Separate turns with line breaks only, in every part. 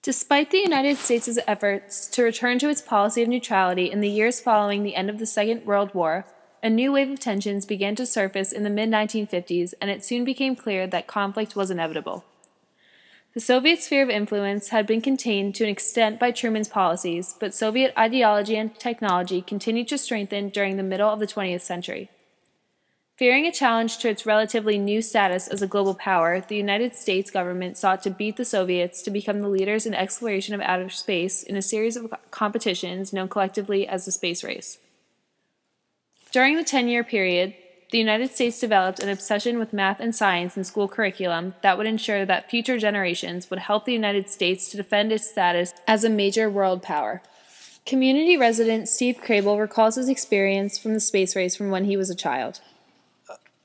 Despite the United States' efforts to return to its policy of neutrality in the years following the end of the Second World War, a new wave of tensions began to surface in the mid-1950s, and it soon became clear that conflict was inevitable. The Soviet sphere of influence had been contained to an extent by Truman's policies, but Soviet ideology and technology continued to strengthen during the middle of the 20th century. Fearing a challenge to its relatively new status as a global power, the United States government sought to beat the Soviets to become the leaders in exploration of outer space in a series of competitions known collectively as the space race. During the 10-year period, the United States developed an obsession with math and science in school curriculum that would ensure that future generations would help the United States to defend its status as a major world power. Community resident Steve Crabill recalls his experience from the space race from when he was a child.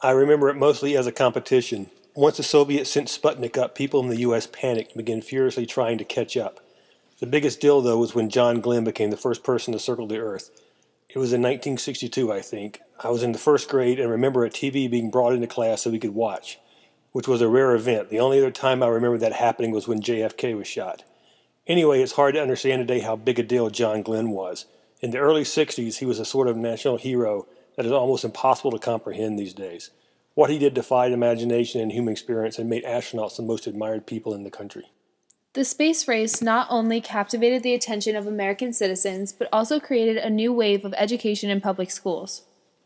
I remember it mostly as a competition. Once the Soviets sent Sputnik up, people in the U.S. panicked and began furiously trying to catch up. The biggest deal, though, was when John Glenn became the first person to circle the Earth. It was in 1962, I think. I was in the first grade and remember a TV being brought into class so we could watch, which was a rare event. The only other time I remember that happening was when JFK was shot. Anyway, it's hard to understand today how big a deal John Glenn was. In the early 60s, he was a sort of national hero that is almost impossible to comprehend these days. What he did defied imagination and human experience and made astronauts the most admired people in the country.
The space race not only captivated the attention of American citizens, but also created a new wave of education in public schools.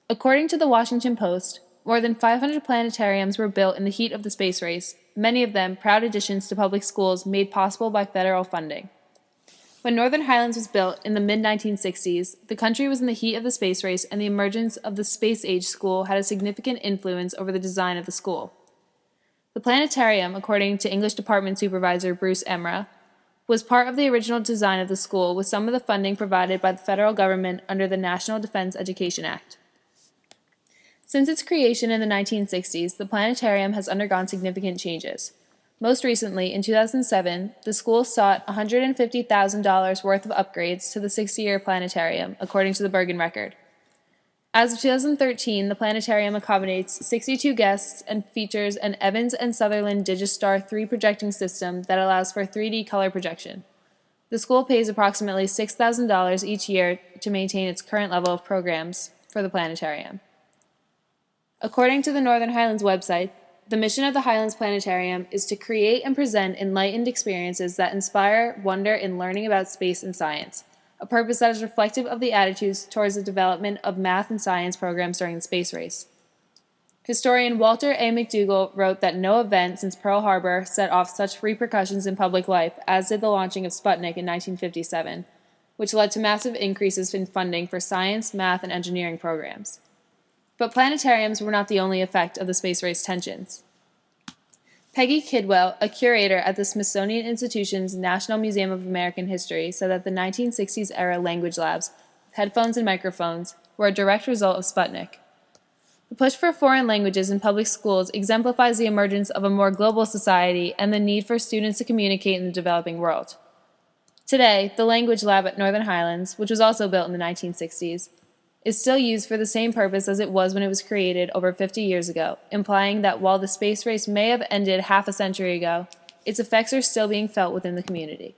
According to the Washington Post, more than 500 planetariums were built in the heat of the space race, many of them proud additions to public schools made possible by federal funding. When Northern Highlands was built in the mid-1960s, the country was in the heat of the space race, and the emergence of the space-age school had a significant influence over the design of the school. The planetarium, according to English Department Supervisor Bruce Emra, was part of the original design of the school with some of the funding provided by the federal government under the National Defense Education Act. Since its creation in the 1960s, the planetarium has undergone significant changes. Most recently, in 2007, the school sought $150,000 worth of upgrades to the 60-year planetarium, according to the Bergen Record. As of 2013, the planetarium accommodates 62 guests and features an Evans and Sutherland Digistar 3 projecting system that allows for 3D color projection. The school pays approximately $6,000 each year to maintain its current level of programs for the planetarium. According to the Northern Highlands website, the mission of the Highlands Planetarium is to create and present enlightened experiences that inspire wonder in learning about space and science, a purpose that is reflective of the attitudes towards the development of math and science programs during the space race. Historian Walter A. McDougall wrote that no event since Pearl Harbor set off such repercussions in public life as did the launching of Sputnik in 1957, which led to massive increases in funding for science, math, and engineering programs. But planetariums were not the only effect of the space race tensions. Peggy Kidwell, a curator at the Smithsonian Institution's National Museum of American History, said that the 1960s-era language labs, headphones and microphones, were a direct result of Sputnik. The push for foreign languages in public schools exemplifies the emergence of a more global society and the need for students to communicate in the developing world. Today, the language lab at Northern Highlands, which was also built in the 1960s, is still used for the same purpose as it was when it was created over 50 years ago, implying that while the space race may have ended half a century ago, its effects are still being felt within the community.